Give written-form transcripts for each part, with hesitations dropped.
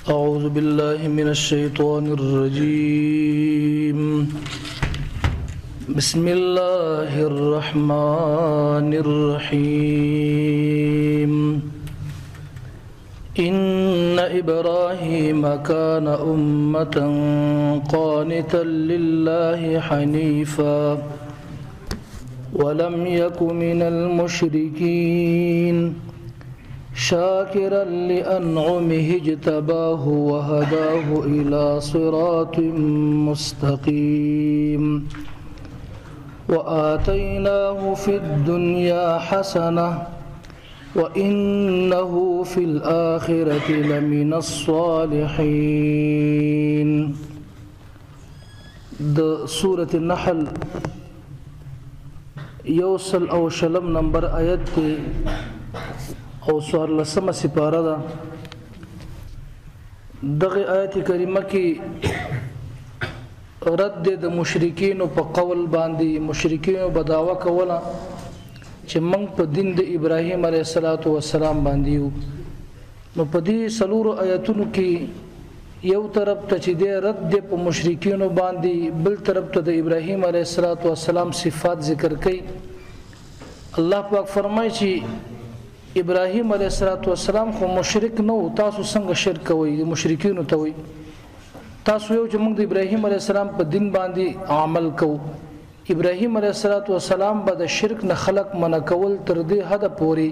أعوذ بالله من الشيطان الرجيم بسم الله الرحمن الرحيم إن إبراهيم كان أمة قانتا لله حنيفا ولم يك من المشركين شاكرا لأنعمه اجتباه وهداه إلى صراط مستقيم وآتيناه في الدنيا حسنة وإنه في الآخرة لمن الصالحين. سورة النحل یوصل او شلم نمبر آیت تی او سوار لسم سپاره ده. دغه آیت کریمه کې رد د مشرکین په قول باندې مشرکین په دعوا کوله چې موږ په دین د ابراهیم علیه السلام باندې یو. نو په دې سلورو آیتونو کې یو طرف ته چې د رد په مشرکین باندې بل طرف ته د ابراهیم علیه السلام صفات ذکر کړي. الله پاک فرمایي چې ابراهیم علیه السلام خو مشرک نه و، تاسو څنګه شرک کوئ؟ مشرکین ته وي تاسو یو چې موږ د ابراهیم علیه السلام په دین باندې عمل کوو. ابراهیم علیه السلام به د شرک نه خلق منع کول تر دې حد پورې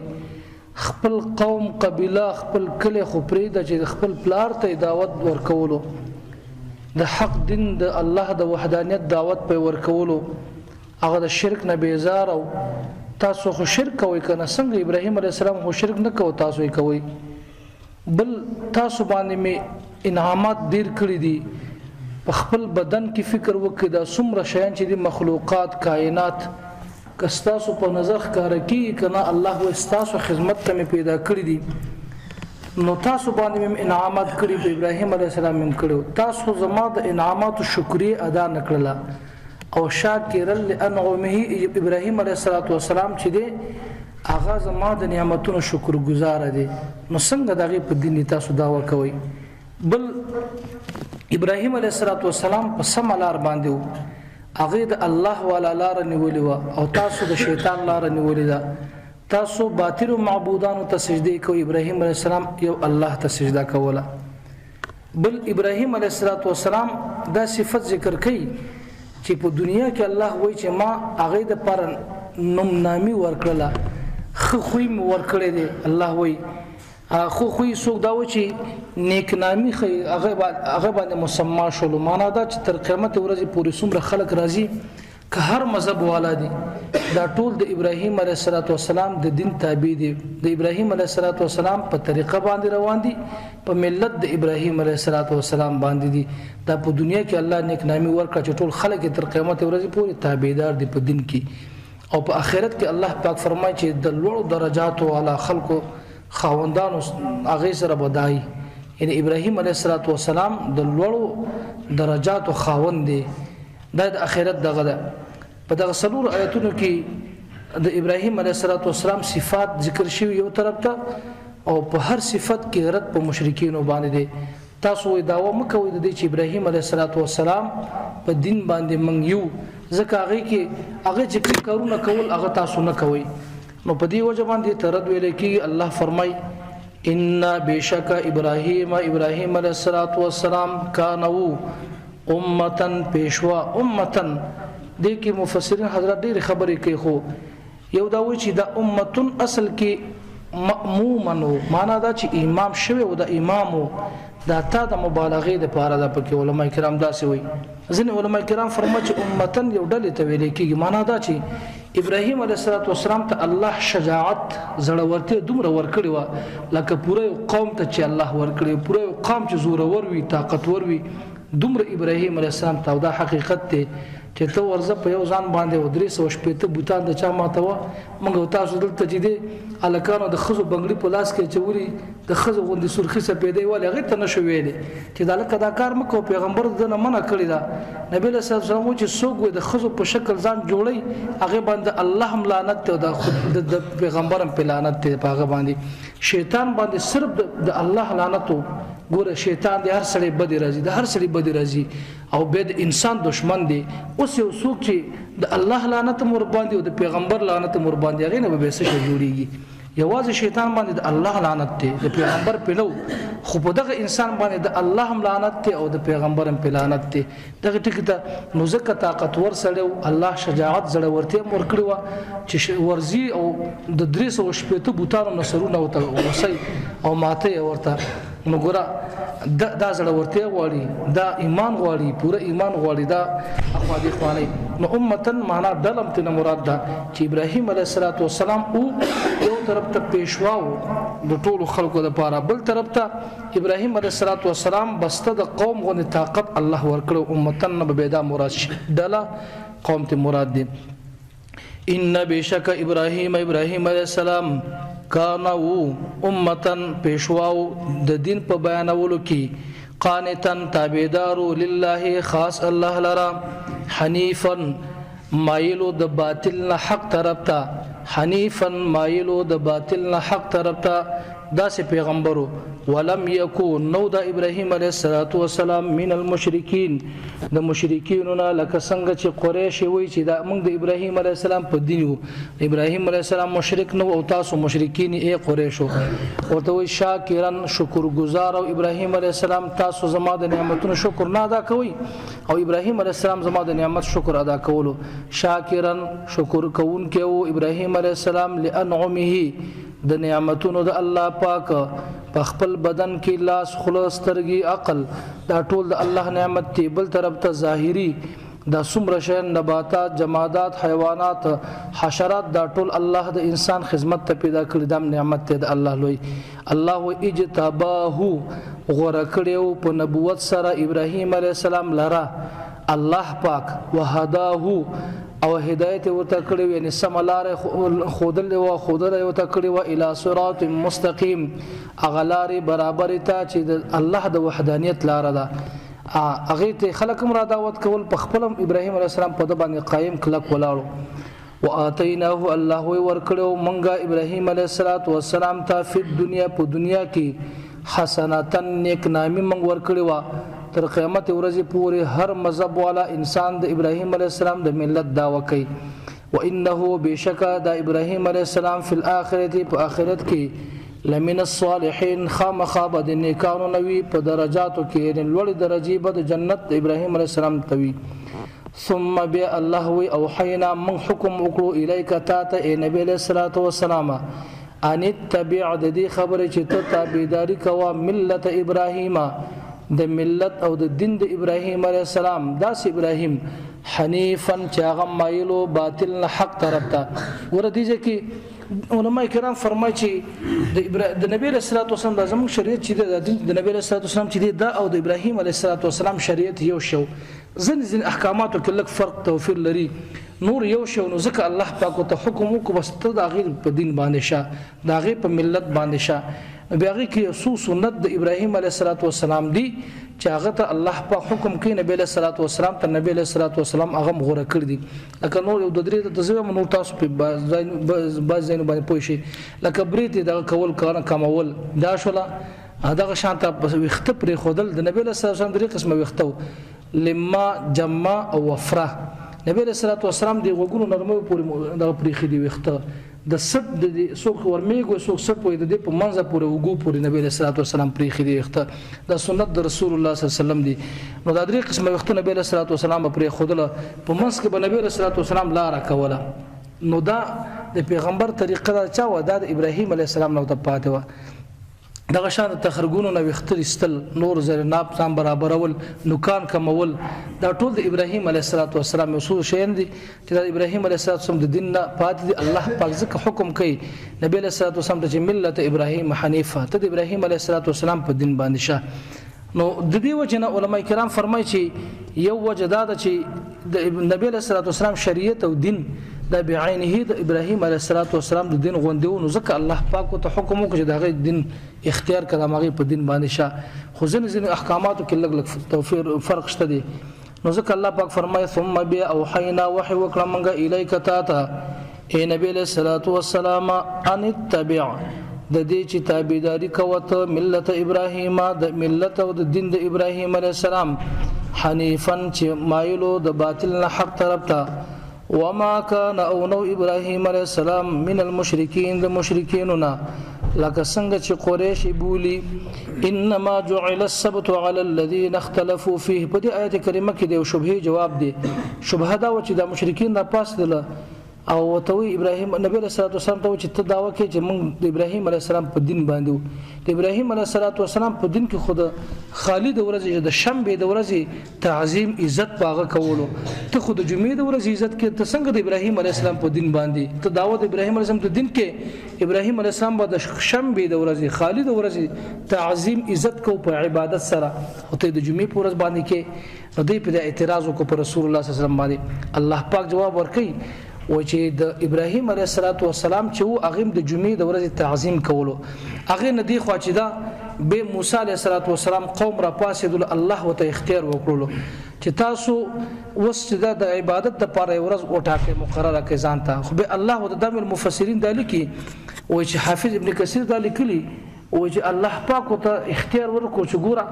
خپل قوم قبیله خپل کلی خو پرېږده چې خپل پلار ته دعوت ورکولو، د حق دین د الله د وحدانیت دعوت په ورکولو، هغه د شرک نه بیزار. او تاسو خو شرک کوئ کنه؟ څنګه ابراهیم علیه السلام خو شرک نه کوي، تاسو یې کوئ. بل تاسو باندې می انعامات ډیر کړی دي. په خپل بدن کې فکر وکړئ دا څومره شیان چې دي مخلوقات کائنات کستاسو په نظر ښکاره کیږي کنه الله و استاسو خدمت ته پیدا کړی دي. نو تاسو باندې انعامات کړی په ابراهیم علیه السلام هم کړو. تاسو زما د انعاماتو شکرې ادا نکړله او شاکر لانعمه ابراهیم علیه السلام چې دی هغه زما د نعمتونو شکر گزار دی. نو څنګه دغه په دین تاسو داوا کوئ؟ بل ابراهیم علیه السلام په سم لار باندې و، هغه د الله والا لار نیولې و او تاسو د شیطان لار نیولې ده. تاسو باطل معبودانو ته سجده کوئ، ابراهیم علیه السلام یو الله ته سجده کوله. بل ابراهیم علیه السلام دا صفت ذکر کوي چې په دنیا کې الله وایي چې ما هغه د پر نوم نامي ورکړله، خو خوې مې ورکړې دی. الله وایي خو خوې څوک دا و چې نیک نامي هغه باندې مسما شولو. معنا دا چې تر قیامت ورځې پورې څومره خلک راځي که هر مذهب والا دي دا ټول د ابراهیم علیه السلام د دین تابع دي، د ابراهیم علیه السلام په طریقه باندې روان دي، په ملت د ابراهیم علیه السلام باندې دي. دا په دنیا کې الله نیک نامي ورکړه چې ټول خلک تر قیامت ورځې پورې تابعدار دي په دین کې. او په آخرت کې الله پاک فرمایي چې د لوړو درجاتو والا خلکو خاوندانو هغه سره بدای، یعنی ابراهیم علیه السلام د لوړو درجاتو خاوند دی. دا د آخرت دغه ده. په دغه سلور آیتونو کې د ابراهیم علیه السلام صفات ذکر شوی یو طرف ته او په هر صفت کې رد په مشرکینو باندې دی. تاسو دعوا مکوئ د دې چې ابراهیم علیه السلام په دین باندې منګ یو، ځکه هغه کې هغه چې کارونه کول هغه تاسو نه کوئ. نو په دې وجه باندې ترد ویل کې الله فرمای ان بشک ابراهیم علیه السلام کانو امتن پیشوا امتن. دې کې مفسرین حضرات ډېر خبرې کوي، خو یو دا وایي چې دا امتن اصل کې مأمومنو، معنا دا چې امام شوی او د امامو دا تا د مبالغې د پاره ده. پکې علما کرام داسې وایي. ځینې علما کرام فرمایي چې امتن یو ډلې ته ویل کېږي. معنا دا چې ابراهیم علیه السلام ته الله شجاعت زړورتیا دومره ورکړې وه لکه پوره یو قوم ته چې الله ورکړي، پوره یو قوم چې زورور وي طاقتور وي، دومره ابراهیم علیه السلام ته. دا حقیقت دی چې ته ورځه په یو ځان باندې 360 بوتان د چا ماتوه. موږ تاسو دلته چې دی الکانو د خزو بنگړي په لاس کې چوري د خزو غوندي سرخي سپېدې والی هغه ته نشو ویلې چې دا لکه دا کار مکو. پیغمبر دنه منع کړی دا. نبی له سلام چې څوک د خزو په شکل ځان جوړي هغه باندې الله هم لعنت ته د پیغمبرم په لعنت ته په هغه باندې شیطان باندې صرف د الله لعنت ګوره شیطان د هر سړي بد راځي د هر سړي بد راځي او به د انسان دشمن دی اوس یو څوک چې د الله لعنت مور باندې او د پیغمبر لعنت مور باندې هغه نه به څه جوړیږي یوازې شیطان باندې د الله لعنت دی د پیغمبر په لو خو په دغه انسان باندې د الله هم لعنت دی او د پیغمبر هم په لعنت دی دغه ټکی ته نو زکه طاقتور سره الله شجاعت زړه ورته مور کړی و چې ورزي او د 300 بوتانو نصرونه وسی او ماته ورته نو ګره دا زړه ورته غواړي دا ایمان غواړي پوره ایمان غواړي دا اخوادي خواني نو امتن معنا دلم ته مراد ده چې ابراهيم عليه السلام او یو طرف ته پېښواو د ټولو خلکو لپاره بل طرف ته ابراهيم عليه السلام بسته د قوم غو طاقت الله ورکړو امتن نه به دا مراد شي دلا قوم ته مراد دي ان بشک ابراهيم عليه السلام کانو امتن پېښواو د دین په بیانولو کې قانتن تابعدارو لله خاص الله لرا حنیفا مایلو د باطل نه حق طرف ته حنیفا مایلو د باطل نه حق طرف ته داسې پیغمبرو ولم یکون نو د ابراهیم علیه السلام من المشرکین د مشرکین نه لکه څنګه چې قریش وی چې دا موږ د ابراهیم علیه السلام په دین یو ابراهیم علیه السلام مشرک نو او تاسو مشرکین ای قریشو ورته وی شاکرن شکرګزار او ابراهیم علیه السلام تاسو زما د نعمتونو شکر نه ادا کوئ او ابراهیم علیه السلام زما د نعمت شکر ادا کولو شاکرن شکر کوون کې او ابراهیم علیه السلام لانعمه د نعمتونو د الله پاک په خپل بدن کې لاس خلاص ترګي عقل دا ټول د الله نعمت دی بل طرف ته ظاهري دا څومره شی نباتات جمادات حیوانات حشرات دا ټول الله د انسان خدمت ته پیدا کړی د نعمت ته د الله لوی الله اجتباه غوړه کړیو په نبوت سره ابراهیم علیه السلام لرا الله پاک وهداه او هدایت ورته کړی یعنی سملار خودل او خودل ورته کړی و الی صراط مستقیم اغلار برابر ته چې الله د وحدانیت لار ده اغه ته خلق مرا دعوت کول په خپل ابراهیم علیه السلام په د باندې قائم کلک ولاړو واتیناه الله ورکړو مونږه ابراهیم علیه السلام ته په دنیا کې حسناتن نیک نامي مونږ ورکړو تر قیامت ورځې پورې هر مذهب والا انسان د ابراهیم علیه السلام د ملت دعوه کوي وانه بشکا د ابراهیم علیه السلام فی الاخرته په آخرت کې لمن الصالحین خامخاب د نیکانو نوی په درجاتو کې لوړ درجه به د جنت د ابراهیم علیه السلام توي ثم بیا الله وی اوحینا من حکم وکړو الیک تا ای نبی علیه السلام ان تبع د دې خبره چې ته تابعداري کوه ملت ابراهیم د ملت او د دین د ابراهیم علیه السلام داس ابراهیم حنیفا چې هغه مایلو باطل نه حق طرف ته ورته کې علماء کرام فرمایي چې د نبی رسول الله صلی الله علیه وسلم شریعت چې د نبی رسول الله صلی الله علیه وسلم چې دا او د ابراهیم علیه السلام شریعت یو شو ځین احکاماتو کې لږ فرق توفیر لري نور یو شو نو ځکه الله پاک ته حکم وکړ بس ته د غیر په دین باندې شه د غیر په ملت باندې شه بیاغه کې سنت د ابراهیم علیه السلام دی چې هغه ته الله په حکم کې نبی علیه السلام ته نبی علیه السلام هغه مغوره کړ دي لکه نور یو د درې د ځویم نور تاسو په باز زین باندې پوه شي لکه بریت دا کول کار کمول دا شولا دغه شانته وخت پر خودل د نبی علیه السلام درې قسمه وختو لما جمع او وفره نبی علیه السلام دی وګونو نرمه پوری دا پرې خدي وخته د سب د سوق ورمیګو سوق سب په دې په منځه پورې وګو پورې نبی علیه السلام پرې خدي وخته د سنت د رسول الله صلی الله علیه وسلم دی نو دا درې قسمه وخت نبی علیه السلام پرې خودله په منځ کې به نبی علیه السلام لار کوله نو دا د پیغمبر طریقه دا چا و د ابراهیم علیه السلام نو ته پاتې و دغه شان تخرګونو نو وختر استل نور زر ناب سام برابرول نوکان کمول دا ټول د ابراهیم علیه السلام اصول شین دي چې د ابراهیم علیه السلام د دین نه پات دي الله پاک ځکه حکم کوي نبی علیه السلام د ملت ابراهیم حنیفه ته د ابراهیم علیه السلام په دین باندې شه نو د دې وجنه علما کرام فرمایي چې یو وجدا د چې د نبی علیه السلام شریعت او دین دا بعینه د ابراهیم علیه السلام د دین غوندیو ځکه الله پاک ته حکم وکړي دا غي دین اختیار کړه مغه په دین باندې شه خو ځین احکاماتو کې لګ توفیر فرق شته دي نو ځکه الله پاک فرمایي ثم بیا اوحینا وحی وکړه مونږه الیک تا ته اے نبی علیہ الصلوۃ والسلام ان تبع د دې چې تابعداري کوته ملت ابراهیم د ملت او د دین د ابراهیم علیه السلام حنیفن چې مایلو د باطل نه حق طرف ته وما كان او نو ابراهیم علیه السلام من المشرکین د مشرکیننا لکه څنګه چې قریش بولی انما جعل السبت على الذين اختلفوا فيه په دې آیت کریمه کې د شبهه جواب دی شبهه دا و چې د مشرکین نه پاس دي او توي ابراهيم نبی رسول الله صلی الله علیه وسلم ته چې ته داوا کې چې موږ د ابراهيم عليه السلام په دین باندې د ابراهيم عليه السلام په دین کې خود خالد ورځ د شنبه د ورځ تعظیم عزت باغه کولو ته خود جمعې د ورځ عزت کې ته څنګه د ابراهيم عليه السلام په دین باندې ته داوا د ابراهيم عليه السلام په دین کې ابراهيم عليه السلام د شنبه د ورځ خالد ورځ تعظیم عزت کو په عبادت سره او ته د جمعې په ورځ باندې کې نو دې په اعتراض وکړ پر رسول الله صلی الله علیه وسلم باندې الله پاک جواب ورکړي و چې د ابراهيم عليه السلام چې و اغم د جمعې د ورځې تعظیم کولو اغه ندی خو چې دا به موسی عليه السلام قوم را پاسېدل الله وته اختیار وکړلو چې تاسو وسجده د عبادت لپاره ورځ وټاکه مقرره کې ځانته خو به الله وته د مفسرین د لیکي و چې حافظ ابن کثیر د لیکلي و چې الله پاک ته اختیار ورکړو چې ګوره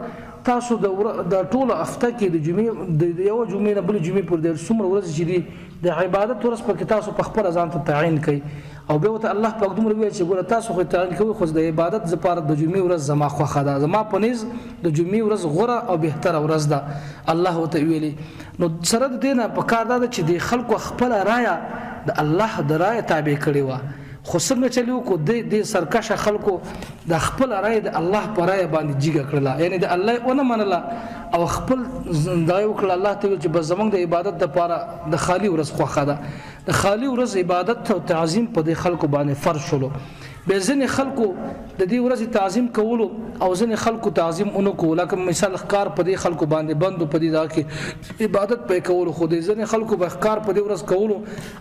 تاسو د ټوله هفته کې د جمعې د یو جمعې نه بل جمعې پر د څومره ورځ چې دي د عبادت ورځ په کې تاسو په خپل ځان ته تعین کړئ او به ته الله پاک دومره ویل چې ګوره تاسو خو تعین کوئ خو د عبادت لپاره د جمعې ورځ زما خوښه ده زما پنيز د جمعې ورځ غوره او بهتره ورځ ده الله ته ویلي نو سره د دینه په کار ده چې د خلکو خپل رايه د الله د رايه تابع کړي و خو څنګه چلیو کو د سرکشه خلکو د خپل رائے د الله پر رائے باندې جګه کړله یعنی د الله ونه منله او خپل دایو کړه الله ته چې بس زمونږ د عبادت لپاره د خالی ورځ خوخه ده د خالی ورځ عبادت او تعظیم په د خلکو باندې فرض شولو به ځنې خلکو د دې ورځې تعظیم کولو او ځنې خلکو تعظیم اونکو لکه مثال ښکار په دې خلکو باندې بندو په دې دا کې عبادت په کولو خو دې ځنې خلکو به ښکار په دې ورځ کولو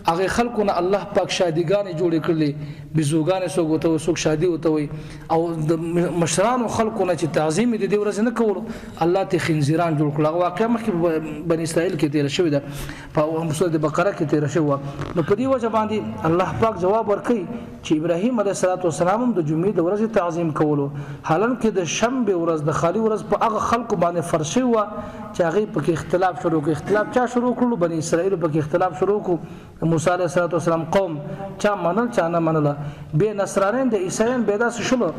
هغه خلکو نه الله پاک شادیګان جوړ کړلې بزوګان سو غوته سو شادي وته وي او د مشرانو خلکو نه چې تعظیم دې ورځ نه کولو الله ته خنزیران جوړ کړل واقعا مخکې بنی اسرائیل کې تیر شوی ده په سورۃ بقره کې تیر شوی نو په دې وجه باندې الله پاک جواب ورکړي چې ابراهيم عليه السلام د جمعې د ورځې تعظیم کولو حالانکه د شنبه ورځ د خالي ورځ په هغه خلکو باندې فرشي و چې هغه په کې اختلاف شروع کړ اختلاف چا شروع کړو بنی اسرائیل په کې اختلاف شروع کړو موسی عليه السلام قوم چا منل چا نه منل به نصرانین د عیسایان پیدا شول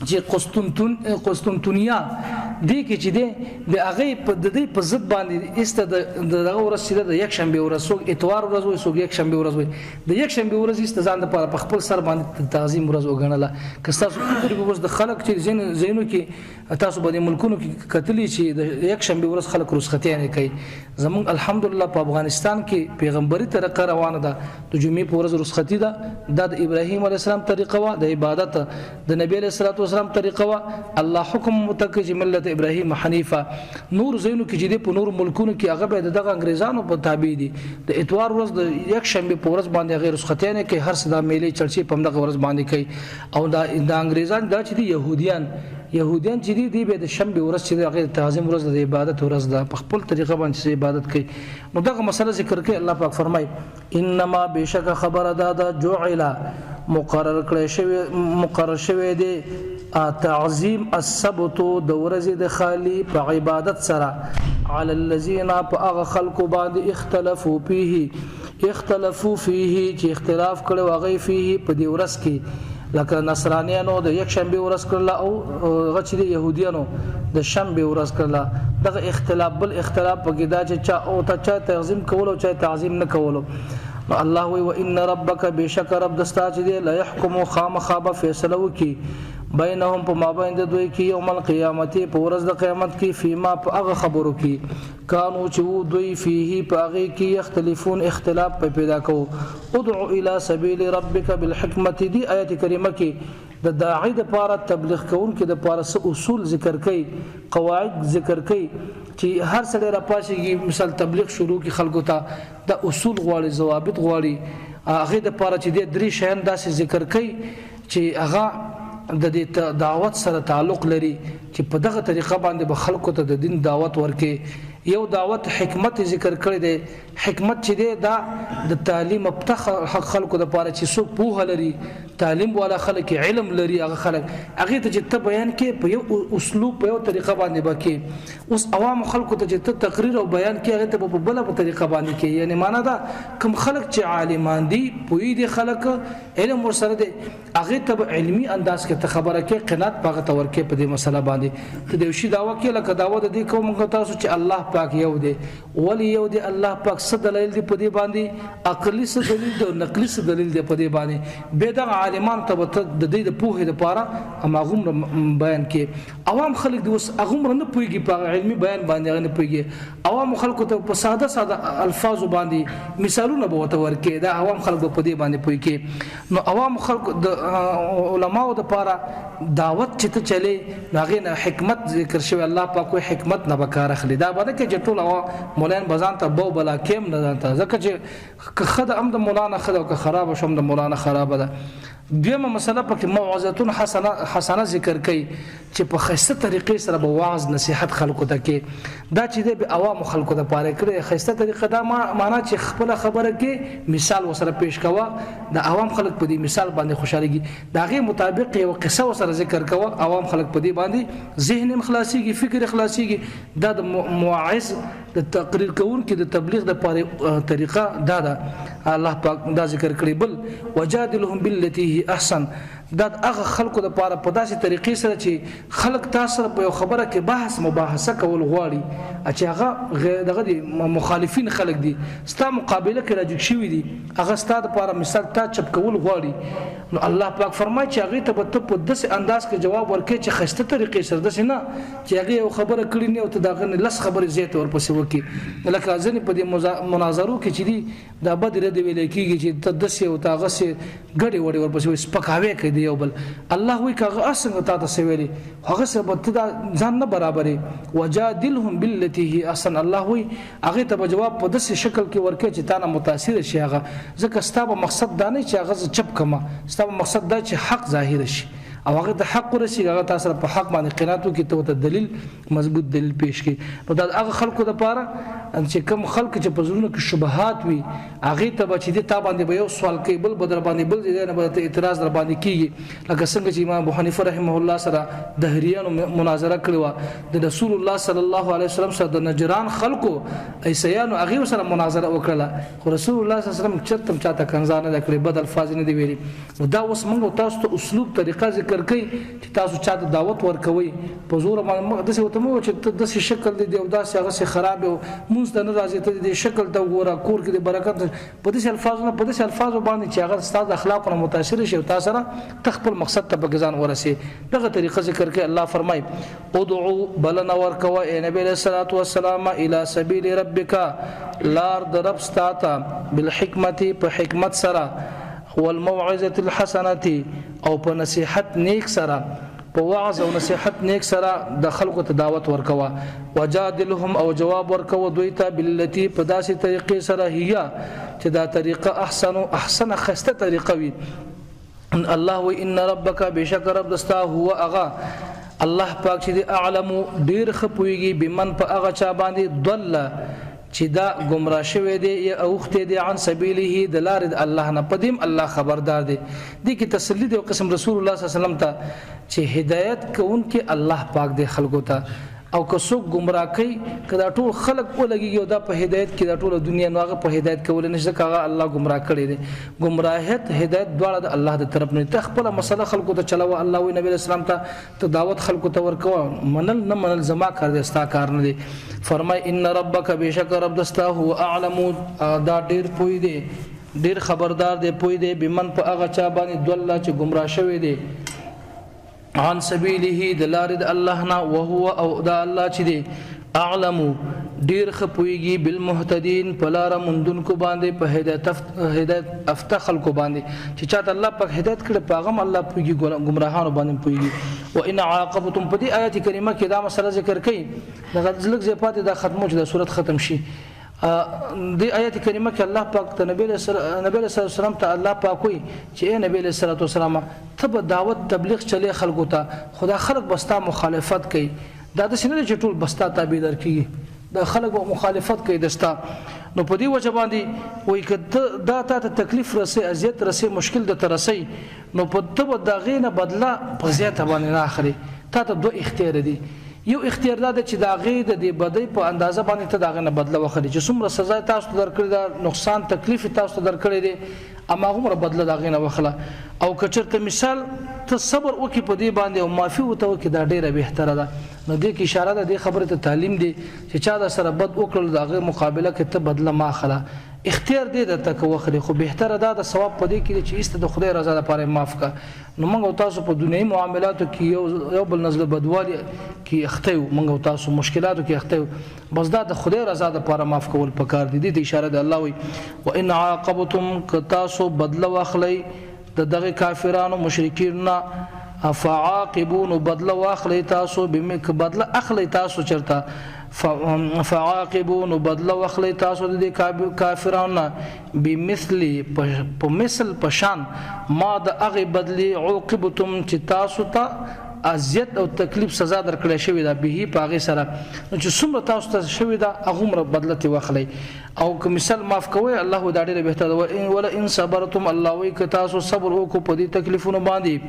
چې قسطنطنیه دی کې چې دی د هغه په د دې په ضد باندې است د دغه ورځ چې د یک شنبه ورځ سو اتوار ورځ وي سو یک شنبه ورځ وي د یک شنبه ورځ است ځان د په خپل سر باندې تعظیم ورځ وګڼله که تاسو د خلک چې زینو کې تاسو باندې ملکونو کې کتلی چې د یک شنبه ورځ خلک رخصتي نه کوي زمون الحمدلله په افغانستان کې پیغمبري طریقه روانه ده د جمعې په ورځ رخصتي ده د ابراهيم عليه السلام طریقه وا د عبادت د نبی عليه السلام طریقه وا الله حکم متکج ملت ابراهيم حنیفه نور زینو کې چې په نور ملکونو کې هغه به دغه انګريزانو په تابع دي د اتوار ورځ د یک شنبه په ورځ باندې غیر رخصتي نه کوي هر صدا میلې چرچی په دغه ورځ باندې کوي او د انګريزان دا چې دي يهوديان چې دي به د شنبه ورځ چې غیر تعظیم ورځ د عبادت ورځ ده په خپل طریقه باندې عبادت کوي نو دغه مسله ذکر کوي الله پاک فرمای انما بشک خبر ادا جعل مقرر شوی دی تعظیم السبت د ورځې د خالی په عبادت سره على الذين فاغ خلق بعد اختلافو فيه چې اختلاف کړي واغې فيه په دې ورځ کې لکه نصرانیانو د یک شنبه ورځ کړل او غچ دي يهوديانو د شنبه ورځ کړل دغه اختلاف بل اختلاف پکې دا چې چا او ته چا تعظیم کول او چا تعظیم نه کول الله وی وان ربک بشک رب دستا چې لا يحكم خامخاب فیصله وکي بینهم په مابین د دوی کې یوم القیامت په ورځ د قیامت کې فيما په هغه خبرو کې کانو چې دوی فيه په هغه کې اختلافون اختلاف پیدا کو ادعو الى سبيل ربك بالحکمت دی آیت کریمه کې د داعی د لپاره تبلیغ کون کې د لپاره اصول ذکر کړي قواعد ذکر کړي چې هر سړی را پاشي مثال تبلیغ شروع کی خلکو ته د اصول غواړي ضوابط غواړي هغه د لپاره چې د درې شیان داسې ذکر کړي چې هغه د دې دعوت سره تعلق لري چې په دغه طریقه باندې به خلکو ته د دین دعوت ورکې یو دعوت حکمت ذکر کړی دی حکمت چې دی دا د تعلیم حق خلکو د پاره چې څوک پوهه لري تعلیم والا خلک علم لري هغه خلک هغه ته چې ته بیان کې په یو اسلوب په یو طریقه باندې بکې اوس عوام خلکو ته چې ته تقریر او بیان کې هغه ته په بل طریقه باندې کې یعنی معنا دا کوم خلک چې عالمان دي پوی دي خلک علم ورسره دي هغه ته علمي انداز کې خبره کې قناعت پاغه تور کې په دې مسله باندې ته د شي داوا کې لکه داوا د دې کوم تاسو چې الله پاک یو دی ولی یو دی الله پاک څه دلیل دی په دې باندې عقلی څه دلیل دی او نقلی څه دلیل دی په دې باندې به د عالمان ته د دې د پوهې لپاره اماغم بیان کې عوام خلک د اوس اغم نه پوهیږي په علمي بیان باندې نه پوهیږي عوام خلکو ته په ساده الفاظ باندې مثالونه به وته ورکې دا عوام خلک په دې باندې پوهیږي نو عوام خلک د علماو د لپاره دعوت چې ته چلی هغه نه حکمت ذکر شوی الله پاک حکمت نه بکار اخلي دا باندې کې چې ټول مولانا بزان ته بو بلا کېم نه ځانته ځکه چې خد ام د مولانا خد او خراب شوم د مولانا خراب ده دیمه مسله پکې موعظه حسنه ذکر کړي چې په خسته طریقې سره به واعظ نصيحت خلکو ته کې دا چې د عوام خلکو ته پاره کړي خسته طریقه دا معنا چې خپل خبره کې مثال وسره پیش کوا د عوام خلک په دې مثال باندې خوشاليږي دا غي مطابق یو قصه وسره ذکر کوا عوام خلک په دې باندې ذهن خلاصيږي فکر خلاصيږي دا د موعظ د تقریر کون کې د تبلیغ د پاره طریقه دا الله پاک دا ذکر کړي بل وجادلهم بالتي هي احسن دا هغه خلکو د پاره په داسې طریقې سره چې خلک تاسو په خبره کې بحث مباحثه کول غواړي چې هغه دغه دي مخالفین خلک دي ستا مقابله کې راځي شوی دي هغه ستا د پاره مثال تا چپ کول غواړي نو الله پاک فرمایي چې هغه ته په داسې انداز کې جواب ورکړي چې خسته طریقې سره داسې نه چې هغه یو خبره کړی نه او ته دغه لس خبرې زیات ورپسې وکړي لکه ځنې په دې مناظرو کې چې دي دا بدر دی ویل کېږي چې ته داسې او تاغه سي ګډي وړي ورپسې سپکاوي کوي یو بل الله وی کاغه اسنګ تا ته سویلي هغه سره به ځان نه برابرې وجادلهم بالتي هي احسن الله وی هغه ته جواب په داسې شکل کې ورکړي چې تا نه متاثر شي هغه ځکه ستاسو مقصد دا نه چې هغه چپ کما ستاسو مقصد دا چې حق ظاهر شي او هغه د حق ورسي هغه تاسو په حق باندې قناعت وکړي ته دلیل مضبوط دلیل پیش کړي نو دا هغه خلکو د پاره چې کوم خلک چې په زړونو کې شبهات وي هغه ته به چې تا باندې به یو سوال کوي بل بدر باندې بل دې نه به اعتراض در باندې کیږي لکه څنګه چې امام ابو حنیفه رحمه الله سره دهریانو مناظره کړې و د رسول الله صلی الله علیه وسلم سره د نجران خلکو ایسیانو هغه سره مناظره وکړه خو رسول الله صلی الله علیه وسلم چرته چاته کنځانه کړې بد الفاظ نه دی ویلي دا اوس موږ تاسو ته اسلوب طریقه ذکر کوي چې تاسو چاته دعوت ورکوي په زور باندې داسې وته مو چې داسې شکل دی او داسې هغه سي خراب او مونږ ته نه راځي ته دې شکل ته وګوره کور کې د برکت په دې الفاظو باندې چې هغه ستاسو اخلاق او متاثر شي او تاسو سره تخپل مقصد ته بګزان ورسي دغه طریقه ذکر کوي الله فرمای ادعو بلنا ورکوا اے نبی صلی الله علیه وسلم الى سبیل ربک لار د رب ستاته بالحکمت په حکمت سره والموعظه الحسنه او په نصيحت نیک سره په وعظ او نصيحت نیک سره د خلکو ته دعوت ورکوا وجادلهم او جواب ورکوا دوی ته بالتي په داسې طریقې سره هيا چې دا طریقه احسن خسته طریقه وي الله و ان ربک بشک رب دستا هو اغا الله پاک چې اعلم ډیر خپويږي بمن په اغا چا باندې ضل چې دا گمراه شوی دی یا اوخته دی عن سبیله د لار الله نه پدیم الله خبردار دی د کی تسلی دی قسم رسول الله صلی الله علیه وسلم ته چې هدایت کوونکې الله پاک دی خلکو ته او که څوک گمراه کوي کدا ټول خلک ولګي دا په هدایت کې دا ټول دنیا نوغه په هدایت کول نشي کاغه الله گمراه کړي دي گمراهیت هدایت دواړه د الله د طرف نه تخپل مسله خلکو ته چلاو الله او نبی اسلام ته دعوت خلکو ته ورکو منل نه منل زما کار دي استا کار نه دي فرمای ان ربک بشک رب دستا هو اعلم دا ډیر پوی دي ډیر خبردار دی پوی دی بمن په هغه چا باندې دوله چې گمراه شوی دی عن سبيله دلارد الله نا وهو او دا الله چې دی اعلم ډیر خپويږي بالمهتدين پلار مندون کو باندې په هدایت افتخل کو باندې چې چاته الله په هدایت کړه پیغام الله پويږي گمراهانو باندې پويږي وان عاقبتم په دې آیت کریمه کې دا مسله ذکر کړي دا ځلک زپات دا ختمو چې د صورت ختم شي دی آیت کریمه کې الله پاک ته نبی صلی الله علیه وسلم ته الله پاک وي چې اے نبی صلی الله علیه وسلم ته به دعوت تبلیغ چلی خلکو ته خدا خلک بستا مخالفت کوي دا د سینې چې ټول بستا تابعدار کیږي دا خلک به مخالفت کوي دستا نو په دې وجه باندې وای کده دا ته تکلیف رسي اذیت رسي مشکل د ترسي نو په دغه دغې نه بدله په زیاته باندې نه اخري ته دوه اختیار دي یو اختیار دا چې دا غي د بدی په اندازه باندې ته داغه نه بدله وخري چې څومره سزا تاسو درکړي دا نقصان تکلیف تاسو درکړي دي اما هم بدله داغه نه وخله او کچرته مثال ته صبر وکي په دې باندې او معافي وته وکي دا ډیره بهتره ده نو دې کې اشاره ده د خبره ته تعلیم دی چې چا دا سره بد وکړل داغه مقابله کې ته بدله ما خله اختیار دې د تک وخري خو بهتره ده د ثواب په دې کې چې است د خدای رضا لپاره معاف کا نو موږ تاسو په دنیوي معاملاتو کې یو بل نزل بدوالي کې اختیو موږ تاسو مشکلاتو کې اختیو بس دا د خدای رضا لپاره معاف کول پکار دي د اشاره ده الله وي وان عاقبتم کتاسو بدله واخلي د دغه کافرانو مشرکین فعاقبون بدله واخلي تاسو بمک بدله اخلي تاسو چرته فعاقبون بدله واخلي تاسو د کافرانو بمثل مثل پشان ما د هغه بدلی عوقبتم چې تاسو ته اذیت او تکلیف سزا درکړې شوې ده به پاغه سره چې څومره تاسو ته شوې ده هغه مر بدلته واخلي او که مثال معاف کوي الله دا ډېر بهتر ده ولا ان صبرتم الله وی که تاسو صبر وکړو په دې تکلیفونو باندې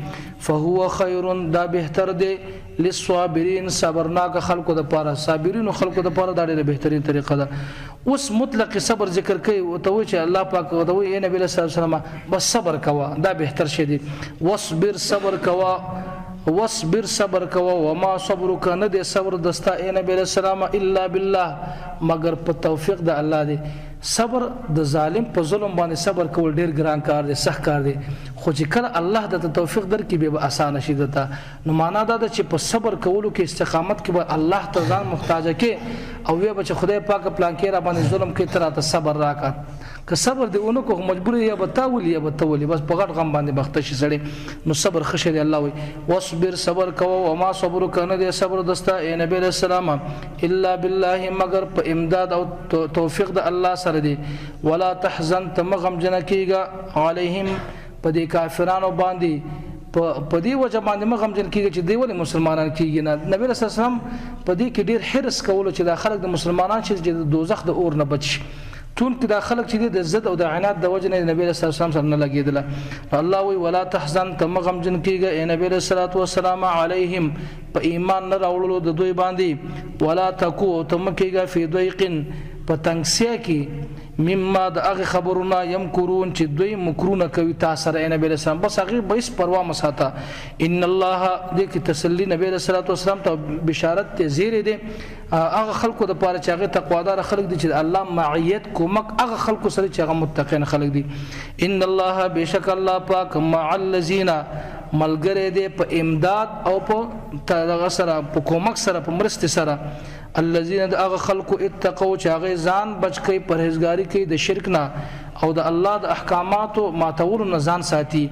فهو خير دا بهتر دی للصابرین صبرناک خلقو د پاره صابرین خلقو د پاره دا ډېر بهترین طریقه ده اوس مطلق صبر ذکر کوي او ته وی چې الله پاک او ته وی نبی صلی الله علیه وسلم بس صبر کوا دا بهتر شي دی واصبر صبر کوا واصبر صبر کوا وما صبرک نه دې صبر دستا اے نبی علیہ السلام الا بالله مگر په توفیق د الله دی صبر د ظالم په ظلم باندې صبر کول ډیر ګران کار دی سخت کار دی خو چې کله الله د توفیق درکې به اسانه شي دته نو معنا دا چې په صبر کولو کې استقامت کې به الله ته ځان محتاج کې او وي به خدای پاک پلان کې را باندې ظلم کې تر ته صبر راکا که صبر دی اونو کو مجبور یا بتاول یا بتولي بس په غټ غم باندې بخته شي سړی نو صبر خشه دی الله وي واصبر صبر کوا وما صبرک نه دی صبر دستا اے نبی علیہ السلام الا بالله مگر په امداد او توفیق د الله سره دی ولا تحزن تمغم جنکیگا علیهم په دې کافرانو باندې په دې وجه باندې مغم جن کیږي چې دی ولې مسلمانان کیږي نه نبی رسول الله په دې کې ډیر حرص کول چې د خلک د مسلمانان چې د دوزخ د اور نه بچ ټول کې د خلک چې د عزت او د عنایت د وجه نه نبی رسول الله سره نه لګیدل الله وی ولا تحزن تمغم جن کیږي اے نبی رسول الله علیهم په ایمان نه راوړلو د دوی باندې ولا تکو تمکیږي فی ضیقن په تنگسیا کې مما د هغه خبرونه يمکرون چې دوی مکرونه کوي تاسو سره نبی رسول الله بس هغه به پروا مساته ان الله دې کې تسلی نبی رسول الله ته بشارت ته زیره دي هغه خلکو د پاره چې هغه تقوادار خلک دي چې الله معیت کومک هغه خلکو سره چې هغه متقین خلک دي ان الله بشک الله پاک مع الذين ملګری دي په امداد او په تغه سره په کومک سره په مرسته سره الذين اغه خلق اتقوا چې هغه ځان بچ کوي پرهیزګاری کوي د شرک نه او د الله د احکاماتو ماتول نه ځان ساتي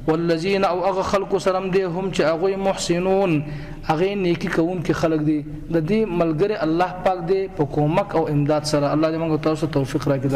والذین او اغه خلق سرم دي هم چې هغه محسنون هغه نیکی کوون کې خلق دي د دې ملګری الله پاک دي په کومک او امداد سره الله دې موږ تاسو توفیق راکړي